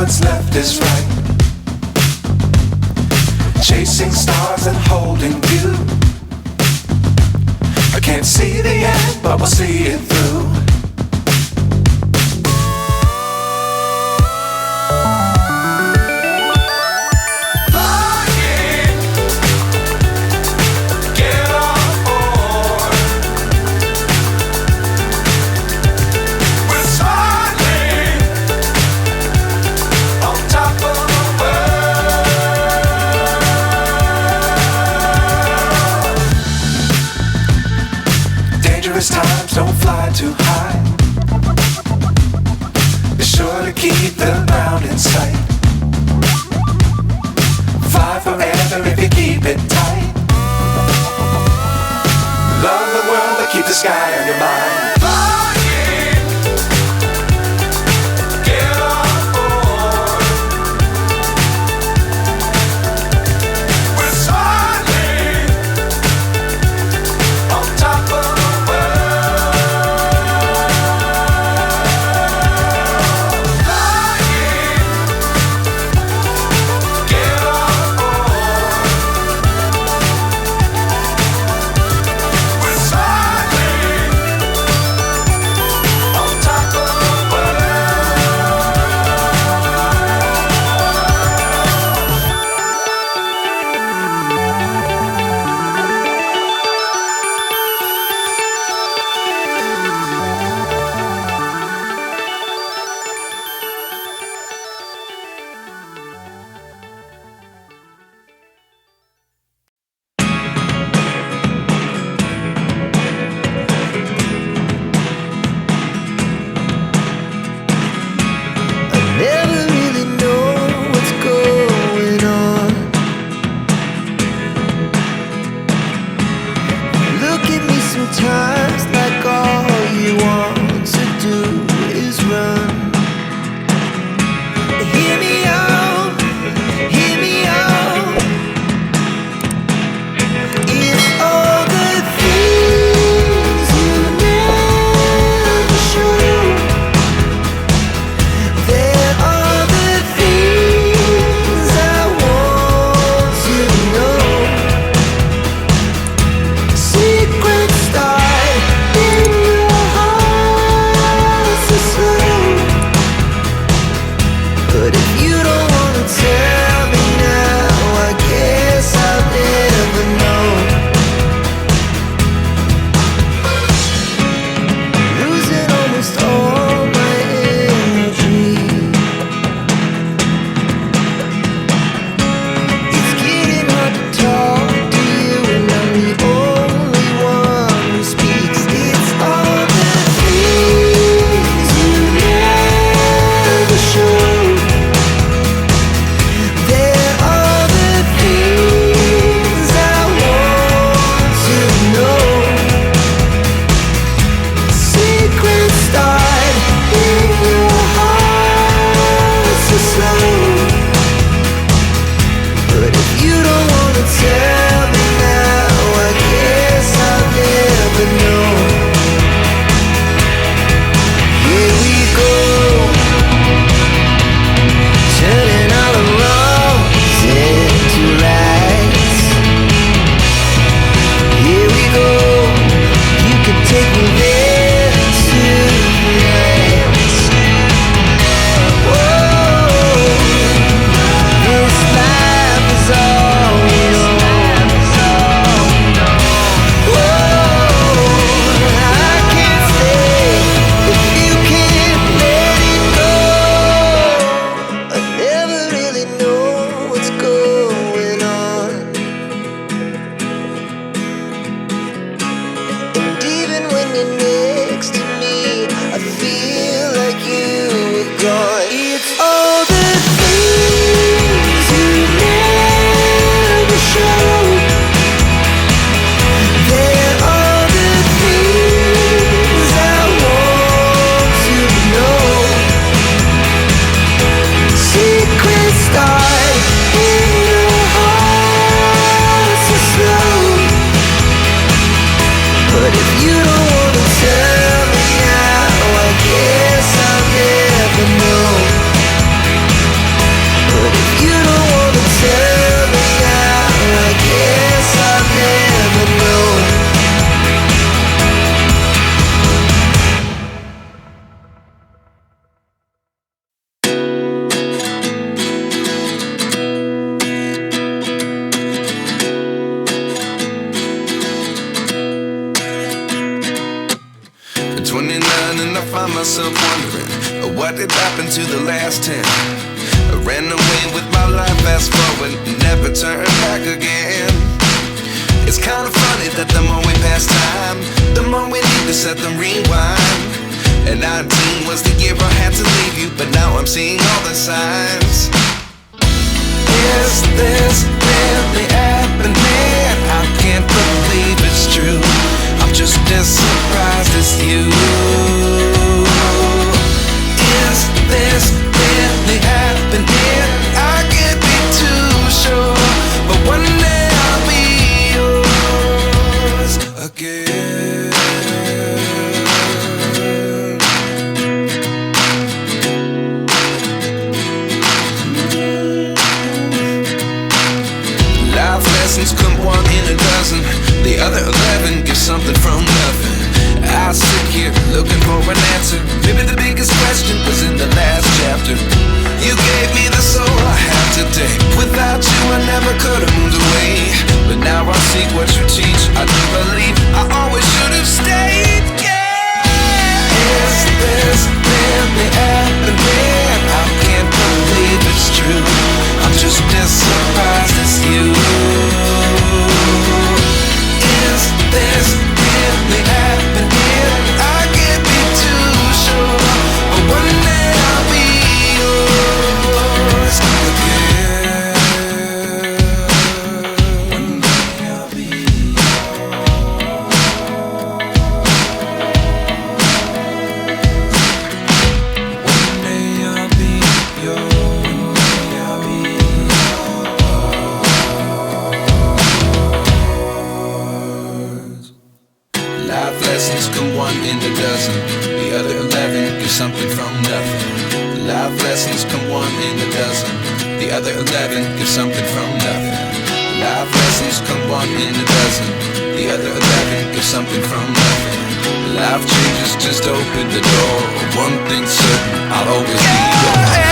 what's left is right. Chasing stars and holding you. I can't see the end, but we'll see it through. Times don't fly too high. Be sure to keep the ground in sight. Fly forever if you keep it tight. Love the world but keep the sky on your mind. myself wondering, what did happen to the last 10? I ran away with my life, fast forward, never turn back again. It's kinda funny that the more we pass time, the more we need to set the rewind. And 19 was the year I had to leave you, but now I'm seeing all the signs. Is this really happening? I can't believe it's true. I'm just as surprised as you. Is this really happening? I can't be too sure, but one day I'll be yours again. Life lessons come one in a dozen. The other 11 get something from nothing. I sit here looking for an answer. Maybe the biggest question was in the last chapter. You gave me the soul I have today. Without you I never could have moved away. But now I see what you teach. I do believe I always should have stayed. Yeah. Is this really happening? I can't believe it's true. I'm just as surprised as you. Is this really happening? I can't be too sure, but one day I'll be yours again. One day I'll be yours. One day I'll be yours. I'll be yours. Life lessons come one in a dozen. The other 11 get something from nothing. Life lessons come one in a dozen. The other 11 get something from nothing. Life lessons come one in a dozen. The other 11 get something from nothing. Life changes just open the door. One thing's certain, I'll always be yours.